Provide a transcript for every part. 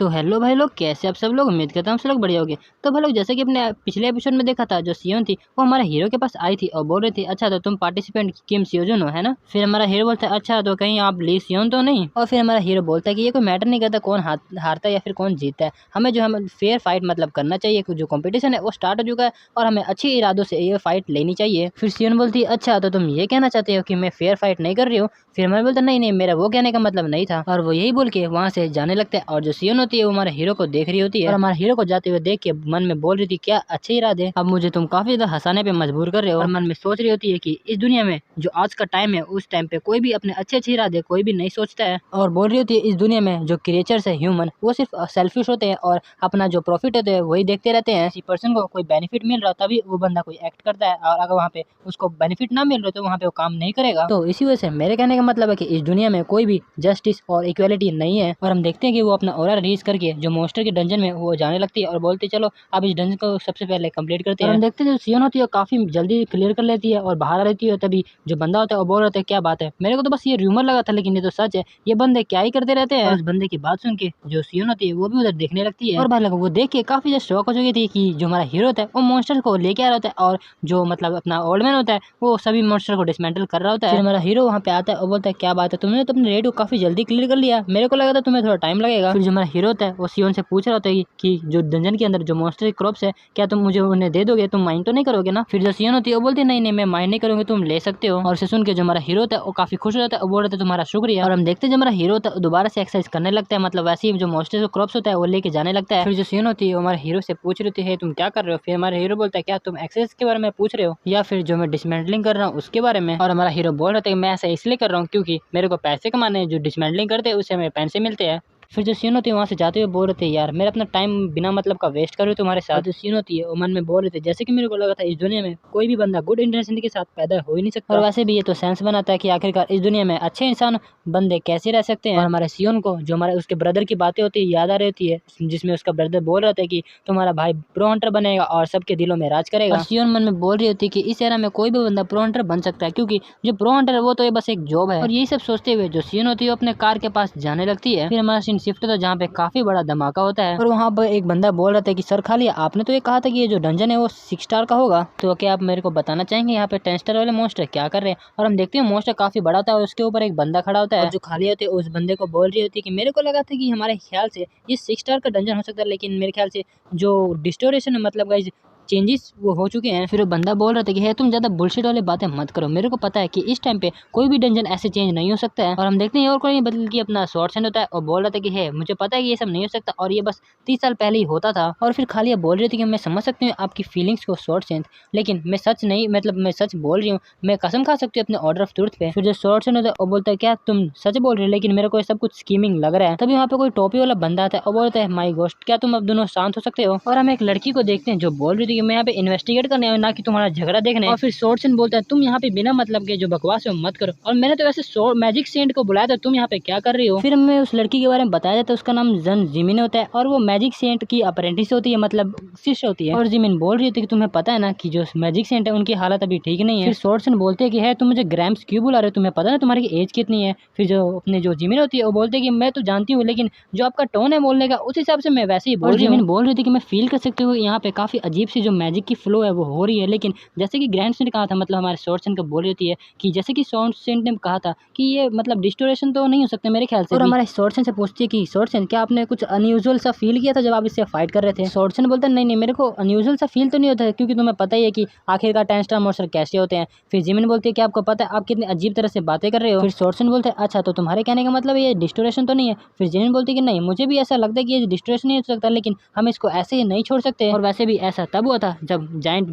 तो हेलो भाई लोग, कैसे आप सब लोग। उम्मीद करता हूँ सब लोग बढ़िया होंगे। तो भाई लोग, जैसे कि अपने पिछले एपिसोड में देखा था, जो सियोन थी वो हमारे हीरो के पास आई थी और बोल रही थी अच्छा तो तुम पार्टिसिपेंट किम सियोजून हो, है ना। फिर हमारा हीरो बोलता है अच्छा तो कहीं आप ली सियोन तो नहीं। और फिर हमारा हीरो बोलता है कि ये कोई मैटर नहीं करता कौन हारता है या फिर कौन जीतता है, हमें जो है फेयर फाइट मतलब करना चाहिए। जो कॉम्पिटिशन है वो स्टार्ट हो चुका है और हमें अच्छे इरादों से ये फाइट लेनी चाहिए। फिर सियोन बोलती है अच्छा तो तुम ये कहना चाहते हो कि मैं फेयर फाइट नहीं कर रही हूँ। फिर मैं बोलता नहीं नहीं, मेरा वो कहने का मतलब नहीं था। और वो यही बोल के वहाँ से जाने लगता है और जो सियोन होती है वो हमारे हीरो को देख रही होती है और हमारे हीरो को जाते हुए देख के मन में बोल रही थी क्या अच्छे इरादे, अब मुझे तुम काफी ज्यादा हंसाने पे मजबूर कर रहे हो। और मन में सोच रही होती है कि इस दुनिया में जो आज का टाइम है उस टाइम पे कोई भी अपने अच्छे अच्छे इरादे कोई भी नहीं सोचता है। और बोल रही होती है इस दुनिया में जो क्रिएचर्स है ह्यूमन वो सिर्फ सेल्फिश होते हैं और अपना जो प्रॉफिट होते हैं वही देखते रहते हैं। किसी पर्सन को कोई बेनिफिट मिल रहा तभी वो बंदा कोई एक्ट करता है और अगर वहाँ पे उसको बेनिफिट ना मिल रहा तो वहाँ पे वो काम नहीं करेगा। तो इसी वजह से मेरे कहने का मतलब है कि इस दुनिया में कोई भी जस्टिस और इक्वालिटी नहीं है। और हम देखते हैं कि वो अपना ऑरा रिलीज करके जो मॉन्स्टर के डंजन में वो जाने लगती है और बोलती है चलो अब इस डंजन को सबसे पहले कंप्लीट करते हैं। हम देखते हैं जो सियोन होती है काफी जल्दी क्लियर कर लेती है और बाहर आ रहती है। तभी जो बंदा होता है वो बोल रहा है क्या बात है, मेरे को तो बस ये रूमर लगा था लेकिन ये तो सच है, ये बंदे क्या ही करते रहते हैं। और उस बंदे की बात सुन के जो सियोन होती है वो भी उधर देखने लगती है और भाई लोग वो देख के काफी ज्यादा शौक हो चुकी थी कि जो हमारा हीरो होता है वो मॉन्स्टर को लेके आ रहा होता है और जो मतलब अपना ओल्ड मैन होता है वो सभी मॉन्स्टर को डिसमेंटल कर रहा होता है। फिर हमारा हीरो वहाँ पे आता है और बोलता है क्या बात है, तुमने तो अपने रेड को काफी जल्दी क्लियर कर लिया, मेरे को लगा था तुम्हें थोड़ा टाइम लगेगा। फिर जो हमारा हीरो होता है वो सियोन से पूछ रहा होता है कि जो डंजन के अंदर जो मॉन्स्टर क्रॉप्स है क्या तुम मुझे उन्हें दे दोगे, तुम माइंड तो नहीं करोगे ना। फिर जो सियोन होती है वो बोलती है नहीं नहीं मैं माइंड नहीं करूंगी, तुम ले सकते हो। और उसे सुन के जो हमारा हीरो होता है वो काफी खुश हो जाता है और बोल रहा था तुम्हारा शुक्रिया। और हम देखते हैं जो हमारा हीरो होता है दोबारा से एक्सरसाइज करने लगता है, मतलब वैसे ही जो मॉन्स्टर क्रॉप्स होता है वो लेके जाने लगता है। फिर जो सियोन होती है वो हमारे हीरो से पूछ रही है तुम क्या कर रहे हो। फिर हमारा हीरो बोलता है क्या तुम एक्सरसाइज के बारे में पूछ रहे हो या फिर जो मैं डिसमेंटलिंग कर रहा हूँ उसके बारे में। और हमारा हीरो बोल रहा था मैं ऐसा इसलिए कर रहा हूँ क्योंकि मेरे को पैसे कमाने हैं, जो डिसमेंटलिंग करते हैं उससे हमें पैसे मिलते हैं। फिर जो सीन होती है वहाँ से जाते हुए बोल रहे थे यार मेरा अपना टाइम बिना मतलब का वेस्ट कर रहे हो तुम्हारे साथ। जो सीन होती है वो मन में बोल रहे थे जैसे कि मेरे को लगा था इस दुनिया में कोई भी बंदा गुड इंटेंशन के साथ पैदा हो ही नहीं सकता। और वैसे भी ये तो सेंस बनाता है कि आखिरकार इस दुनिया में अच्छे इंसान बंदे कैसे रह सकते हैं। और हमारे सियोन को जो हमारे उसके ब्रदर की बातें होती है याद आ रही होती है, जिसमें उसका ब्रदर बोल रहा था कि तुम्हारा भाई प्रो हंटर बनेगा और सबके दिलों में राज करेगा। और सियोन मन में बोल रही होती है कि इस एरा में कोई भी बंदा प्रो हंटर बन सकता है क्योंकि जो प्रो हंटर है वो तो ये बस एक जॉब है। और यही सब सोचते हुए जो सियोन होती है अपने कार के पास जाने लगती है। फिर हमारा सीन शिफ्ट होता है जहाँ पे काफी बड़ा धमाका होता है और वहाँ पर एक बंदा बोल रहा था कि सर खाली आपने तो ये कहा था कि ये जो डंजन है वो 6 स्टार का होगा, तो क्या आप मेरे को बताना चाहेंगे यहाँ पे 10 स्टार वाले मॉन्स्टर क्या कर रहे हैं। और हम देखते हैं मॉन्स्टर काफी बड़ा था और उसके ऊपर एक बंदा खड़ा होता है और जो खाली होते है उस बंदे को बोल रही होती है कि मेरे को लगा था कि हमारे ख्याल से ये 6 स्टार का डंजन हो सकता है लेकिन मेरे ख्याल से जो डिस्टोरेशन है मतलब गाइस चेंजेस वो हो चुके हैं। फिर वो बंदा बोल रहा था कि है तुम ज्यादा बुलशिट वाली बातें मत करो, मेरे को पता है कि इस टाइम पे कोई भी डंजन ऐसे चेंज नहीं हो सकता है। और हम देखते हैं और कोई बदल के अपना शॉर्ट सेंड होता है और बोल रहा था कि है मुझे पता है कि ये सब नहीं हो सकता और ये बस 30 साल पहले ही होता था। और फिर खाली बोल रही थी कि मैं समझ सकती हूँ आपकी फीलिंग्स को शॉर्ट सेंड, लेकिन मैं सच नहीं मतलब मैं सच बोल रही हूँ, मैं कसम खा सकती हूँ अपने ऑर्डर ऑफ ट्रूथ पे। फिर जो शॉर्ट सेंड होता है वो बोलता है क्या तुम सच बोल रहे हो, लेकिन मेरे को ये सब कुछ स्कीमिंग लग रहा है। तभी वहाँ पे कोई टोपी वाला बंदा आता है और बोलता है माई गोस्ट क्या तुम अब दोनों शांत हो सकते हो। और हम एक लड़की को देखते हैं जो बोल रही थी कि मैं यहाँ पे इन्वेस्टिगेट करने आया ना कि तुम्हारा झगड़ा देखने। और फिर शॉर्ट सेंड बोलता है तुम यहाँ पे बिना मतलब के जो बकवास है मत करो, और मैंने तो वैसे मैजिक सेंट को बुलाया था, तुम यहाँ पे क्या कर रही हो। फिर हमें उस लड़की के बारे में बताया जाता है उसका नाम जन जिमिन होता है और वो मैजिक सेंट की अप्रेंटिस होती है मतलब शिष्य होती है। और जिमिन बोल रही थी कि तुम्हें पता है ना कि जो मैजिक सेंट है उनकी हालत अभी ठीक नहीं है। फिर शॉर्ट सेंट बोलते है कि है तुम मुझे ग्रैम्स क्यों बुला रहे हो, तुम्हें पता है तुम्हारी एज कितनी है। फिर जो अपने जो जिमिन होती है वो बोलते है कि मैं तो जानती हूँ लेकिन जो आपका टोन है बोलने का उस हिसाब से मैं वैसे ही बोल रही हूँ। जिमिन बोल रही थी कि मैं फील कर सकती हूँ यहाँ पे काफी अजीब सी जो मैजिक की फ्लो है वो हो रही है, लेकिन जैसे कि ग्रैंड ने कहा था मतलब हमारे शॉर्ट सेंट को बोल रही थी कि जैसे कि शॉर्ट सेंट ने कहा था कि ये मतलब डिस्टोरेशन तो नहीं हो सकता मेरे ख्याल से। और हमारे शॉर्ट सेंट से पूछती है कि शॉर्ट सेंट क्या आपने कुछ अनयूजुअल सा फील किया था जब आप इससे फाइट कर रहे थे। शॉर्ट सेंट बोलता है नहीं नहीं मेरे को अनयूजुअल सा फील तो नहीं होता है क्योंकि तुम्हें पता ही है कि आखिरकार 10 स्टार मॉन्स्टर कैसे होते हैं। फिर जिमिन बोलती है कि आपको पता है आप कितनी अजीब तरह से बातें कर रहे हो। फिर शॉर्ट सेंट बोलते हैं अच्छा तो तुम्हारे कहने का मतलब ये डिस्टोरेशन तो नहीं है। फिर जिमिन बोलती है कि नहीं मुझे भी ऐसा लगता है कि ये डिस्टोरेशन नहीं हो सकता लेकिन हम इसको ऐसे ही नहीं छोड़ सकते। और वैसे भी ऐसा तब हुआ था जब जाइंट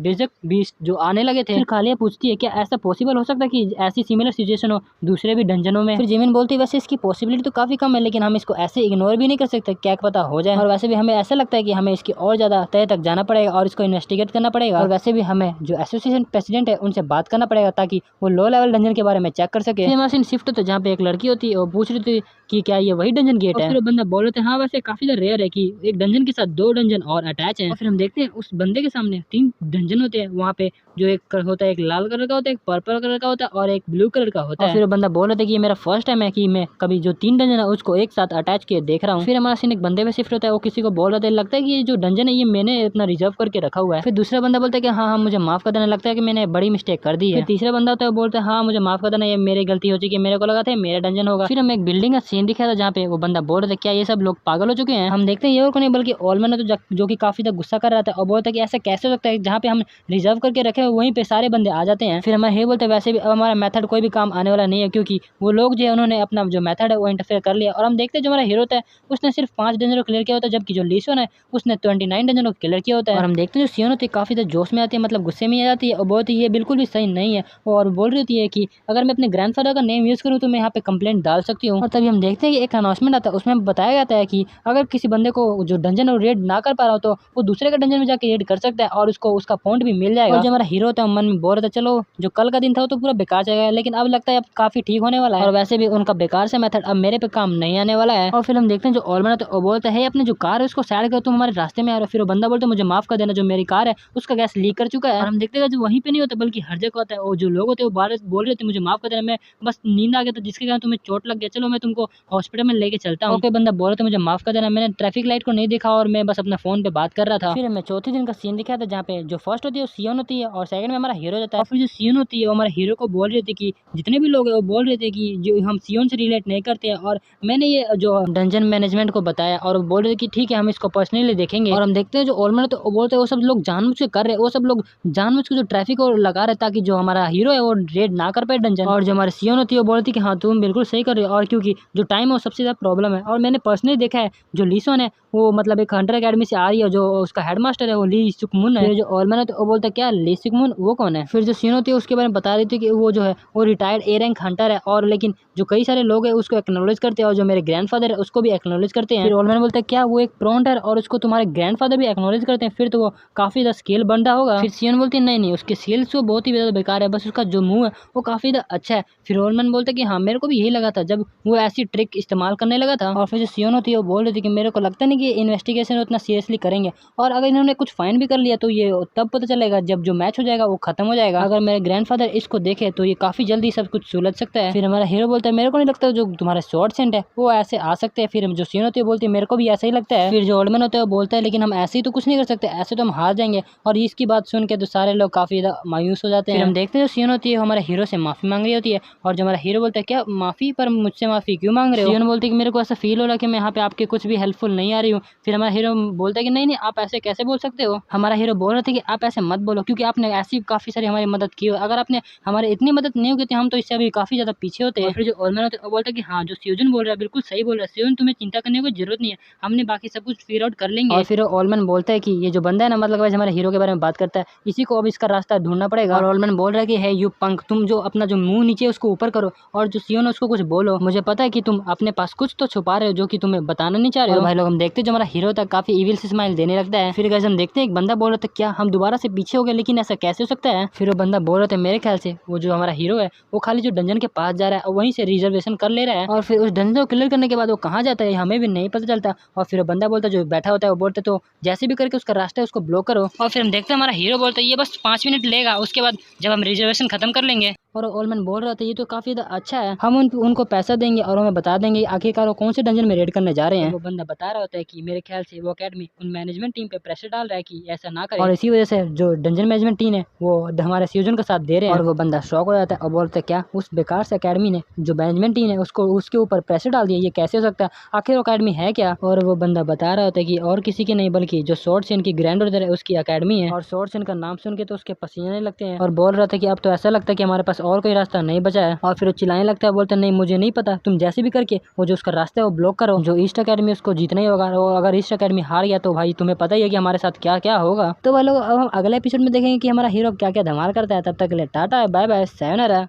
बीस्ट जो आने लगे थे। फिर कालिया पूछती है क्या ऐसा पॉसिबल हो सकता है कि ऐसी सिमिलर सिचुएशन हो दूसरे भी डंजनों में। फिर जिमिन बोलती है वैसे इसकी पॉसिबिलिटी तो काफी कम है लेकिन हम इसको ऐसे इग्नोर भी नहीं कर सकते, क्या पता हो जाए। और वैसे भी हमें ऐसा लगता है कि हमें इसकी और ज्यादा तह तक जाना पड़ेगा और इसको इन्वेस्टिगेट करना पड़ेगा। और वैसे भी हमें जो एसोसिएशन प्रेसिडेंट है उनसे बात करना पड़ेगा ताकि वो लो लेवल डंजन के बारे में चेक कर सके। फिर मशीन शिफ्ट होता है जहाँ पे एक लड़की होती है वो पूछ रही थी कि क्या ये वही डंजन गेट है। फिर बंदा बोल रहे थे हाँ वैसे काफी ज्यादा रेयर है कि एक डंजन के साथ 2 डंजन और अटैच है। और फिर हम देखते हैं उस बंदे के के सामने 3 डंजन होते हैं। वहाँ पे जो एक होता है, एक लाल कलर का होता है, एक पर्पल कलर का होता है और एक ब्लू कलर का होता है। फिर बंदा बोल रहा था कि ये मेरा फर्स्ट टाइम है कि मैं कभी जो 3 डंजन है उसको एक साथ अटैच किए देख रहा हूँ। फिर हमारा सीन एक बंदे पे शिफ्ट होता है, वो किसी को बोल रहा था, लगता है कि ये जो डंजन है ये मैंने अपना रिजर्व करके रखा हुआ है। फिर दूसरा बंदा बोलता है कि हाँ मुझे माफ कर देना, लगता है कि मैंने बड़ी मिस्टेक कर दी है। फिर तीसरा बंदा होता है, वो बोलता है हाँ मुझे माफ कर देना, ये मेरी गलती हो चुकी है, मेरे को लगा था मेरा डंजन होगा। फिर हमें एक बिल्डिंग का सीन दिखाया था जहाँ पे वो बंदा बोल रहा था क्या ये सब लोग पागल हो चुके हैं। हम देखते हैं ये और को नहीं बल्कि ऑलमैन है जो कि काफी ज्यादा गुस्सा कर रहा था और बोलता है कि ऐसा कैसे हो सकता है, जहाँ पे हम रिजर्व करके रखे वहीं पे सारे बंदे आ जाते हैं। फिर हमारे हे बोलते हैं वैसे भी अब हमारा मेथड कोई भी काम आने वाला नहीं है, क्योंकि वो लोग जो है उन्होंने अपना जो मेथड है वो इंटरफेयर कर लिया। और हम देखते हैं जो हमारा हीरो होता है उसने सिर्फ 5 डंजन को क्लियर किया होता है, जबकि जो लीसन है उसने 29 डंजन को क्लियर किया होता है। और हम देखते हैं जो सियोन होती है काफी ज्यादा जोश में आती है, मतलब गुस्से में आ जाती है और बहुत ही ये बिल्कुल भी सही नहीं है और बोल रही होती है कि अगर मैं अपने ग्रैंडफादर का नेम यूज करूँ तो मैं यहाँ पे कंप्लेंट डाल सकती हूँ। और तभी हम देखते हैं कि एक अनाउंसमेंट आता है, उसमें बताया जाता है कि अगर किसी बंदे को जो डंजन और रेड ना कर पा रहा हो तो वो दूसरे का डंजन में जाके रेड कर सकता है और उसको उसका पॉइंट भी मिल जाएगा। और जो हमारा हीरो होता है मन में बोल रहा था चलो जो कल का दिन था वो तो पूरा बेकार जाएगा, लेकिन अब लगता है अब काफी ठीक होने वाला है और वैसे भी उनका बेकार से मेथड अब मेरे पे काम नहीं आने वाला है। और फिर हम देखते हैं जो ऑलमैन होता है वो बोलता है अपने जो कार है उसको साइड कर, तुम हमारे रास्ते में आ रहे हो। फिर वो बंदा बोलता है मुझे माफ कर देना, जो मेरी कार है उसका गैस लीक कर चुका है। और हम देखते हैं जो वहीं पे नहीं होता बल्कि हर जगह होता है, वो जो लोग होते हैं वो बार बोल रहे थे मुझे माफ कर देना, मैं बस नींद आ गया था जिसके कारण तुम्हें चोट लग गया, चलो मैं तुमको हॉस्पिटल में लेके चलता हूँ। बंदा बोल रहा था मुझे माफ कर देना, मैंने ट्रैफिक लाइट को नहीं देखा और मैं बस अपना फोन पे बात कर रहा था। फिर हमें चौथे दिन का सीन दिखाया था जहाँ पे जो फर्स्ट होती है वो सियोन होती है और सेकंड में हमारा हीरो जाता है। और फिर जो सियोन होती है वो हमारे हीरो को बोल रही थी कि जितने भी लोग हैं वो बोल रहे थे कि जो हम सियोन से रिलेट नहीं करते हैं, और मैंने ये जो डंजन मैनेजमेंट को बताया और बोल रहे थे कि ठीक है हम इसको पर्सनली देखेंगे। और हम देखते हैं जो ऑलमैन तो बोलते हैं वो सब लोग जानबूझ के कर रहे हैं, वो सब लोग जानबूझ के जो ट्रैफिक को लगा रहे ताकि जो हमारा हीरो है वो रेड ना कर पाए डंजन। और जो हमारे सियोन होती है वो बोलती है कि हाँ तुम बिल्कुल सही कर रहे हो, और क्योंकि जो टाइम है वो सबसे ज्यादा प्रॉब्लम है। और मैंने पर्सनली देखा है जो लीसन है वो मतलब एक हंटर अकेडमी से आ रही है, जो उसका हेडमास्टर है वो ली सुकमुन है। जो ऑलमैन है तो वो बोलता है क्या ली सुकमुन वो कौन है। फिर जो सीन होती है उसके बारे में बता रही थी कि वो जो है वो रिटायर्ड ए रैंक हंटर है, और लेकिन जो कई सारे लोग हैं उसको एक्नॉलेज करते हैं और जो मेरे ग्रैंडफादर है उसको भी एक्नॉलेज करते हैं। फिर ऑलमैन बोलता है क्या वो एक प्रो हंटर और उसको तुम्हारे ग्रैंडफादर भी एक्नॉलेज करते हैं, फिर तो वो काफी ज्यादा स्किल बंदा होगा। फिर सियोन बोलती है नहीं उसके स्किल्स तो बहुत ही ज्यादा बेकार है, बस उसका जो मुंह है वो काफी ज्यादा अच्छा है। फिर ऑलमैन बोलता है कि हाँ मेरे को भी यही लगा था जब वो ऐसी ट्रिक इस्तेमाल करने लगा था। और फिर जो सियोन होती है वो बोल रही थी कि मेरे को लगता नहीं कि इन्वेस्टिगेशन उतना सीरियसली करेंगे, और अगर इन्होंने कुछ फाइन भी कर लिया तो ये तब पता चलेगा जब जो मैच हो जाएगा वो खत्म हो जाएगा। अगर मेरे ग्रैंडफादर इसको देखे तो ये काफी जल्दी सब कुछ सुलझ सकता है। फिर हमारा हीरो बोलता है मेरे को नहीं लगता जो तुम्हारे शॉर्ट सेंट है वो ऐसे आ सकते हैं। फिर जो सीन होती है बोलती है मेरे को भी ऐसा ही लगता है। फिर जो ओल्डमैन होता है वो बोलता है लेकिन हम ऐसे ही तो कुछ नहीं कर सकते, ऐसे तो हम हार जाएंगे। और इसकी बात सुन के तो सारे लोग काफी ज्यादा मायूस हो जाते हैं। फिर हम देखते हैं जो सीन होती है हमारे हीरो से माफी मांग रही होती है, और जो हमारा हीरो बोलता है क्या माफी, पर मुझसे माफी क्यों मांग रहे हो। सीन बोलती है कि मेरे को ऐसा फील हो रहा है कि मैं यहाँ पे आपके कुछ भी हेल्पफुल नहीं आ रही हूँ। फिर हमारा हीरो बोलता है कि नहीं आप ऐसे कैसे बोल सकते हो। हमारा हीरो बोल रहा था कि आप ऐसे मत बोलो क्योंकि आपने ऐसी काफी सारी हमारी मदद की हो, अगर आपने हमारी इतनी मदद नहीं होगी तो हम तो इससे अभी काफी ज्यादा पीछे होते हैं। फिर जो ओल्डमैन होता है वो बोलता है कि हाँ जो सियोजन बोल रहा है बिल्कुल सही बोल रहा है, सियोजन तुम्हें चिंता करने की जरूरत नहीं है, हमने बाकी सब कुछ फिगर आउट कर लेंगे। और फिर ओल्डमैन बोलता है कि ये जो बंदा है ना मतलब हमारे हीरो के बारे में बात करता है, इसी को अब इसका रास्ता ढूंढना पड़ेगा। और ओल्डमैन बोल रहा है कि है यू पंक, तुम जो अपना जो मुंह नीचे उसको ऊपर करो और जो सियोन है उसको कुछ बोलो, मुझे पता है कि तुम अपने पास कुछ तो छुपा रहे हो जो कि तुम्हें बताना नहीं चाह रहे हो। भाई लोग हम देखते जो हमारा हीरो था काफी इविल से स्माइल देने लगता है। फिर हम देखते हैं एक बंदा बोल रहा था क्या हम दोबारा से पीछे हो गए, लेकिन ऐसा कैसे हो सकता है। फिर वो बंदा बोल रहा था मेरे ख्याल से वो जो हमारा हीरो है वो खाली जो डंजन के पास जा रहा है और वहीं से रिजर्वेशन कर ले रहा है, और फिर उस डंजन को क्लियर करने के बाद वो कहाँ जाता है हमें भी नहीं पता चलता। और फिर वो बंदा बोलता है जो बैठा होता है वो बोलते तो जैसे भी करके उसका रास्ता है उसको ब्लॉक करो। और फिर हम देखते हैं हमारा हीरो बोलता है ये बस 5 मिनट लेगा, उसके बाद जब हम रिजर्वेशन खत्म कर लेंगे। और ओल्डमैन बोल रहा था ये तो काफी अच्छा है, हम उनको पैसा देंगे और हमें बता देंगे आखिरकार वो कौन से डंजन में रेड करने जा रहे हैं। वो बंदा बता रहा होता है कि मेरे ख्याल से वो अकेडमी उन मैनेजमेंट टीम पे प्रेशर डाल रहा है कि ऐसा ना करे, और इसी वजह से जो डंजन मैनेजमेंट टीम है वो हमारे सीजन का साथ दे रहे हैं। और वो बंदा शॉक हो जाता है और बोलता है क्या उस बेकार से अकेडमी ने जो मैनेजमेंट टीम है उसको उसके ऊपर प्रेशर डाल दिया, ये कैसे हो सकता है, आखिर अकेडमी है क्या। और वो बंदा बता रहा होता है कि और किसी की नहीं बल्कि जो शॉर्ट सेन की ग्रैंड ब्रदर है उसकी अकेडमी है, और शॉर्ट सेन का नाम सुन के तो उसके पसीने लगते हैं। और बोल रहा था कि अब तो ऐसा लगता है कि हमारे पास और कोई रास्ता नहीं बचा है। और फिर वो चिल्लाने लगता है, बोलता नहीं मुझे नहीं पता, तुम जैसे भी करके वो जो उसका रास्ता है वो ब्लॉक करो, जो ईस्ट अकेडमी उसको जीतना ही होगा। और अगर ईस्ट अकेडमी हार गया तो भाई तुम्हें पता ही है कि हमारे साथ क्या क्या होगा। तो भाई लोग अब हम अगले एपिसोड में देखेंगे कि हमारा हीरो क्या क्या धमाल करता है। तब तक के लिए टाटा बाय बाय, sayonara।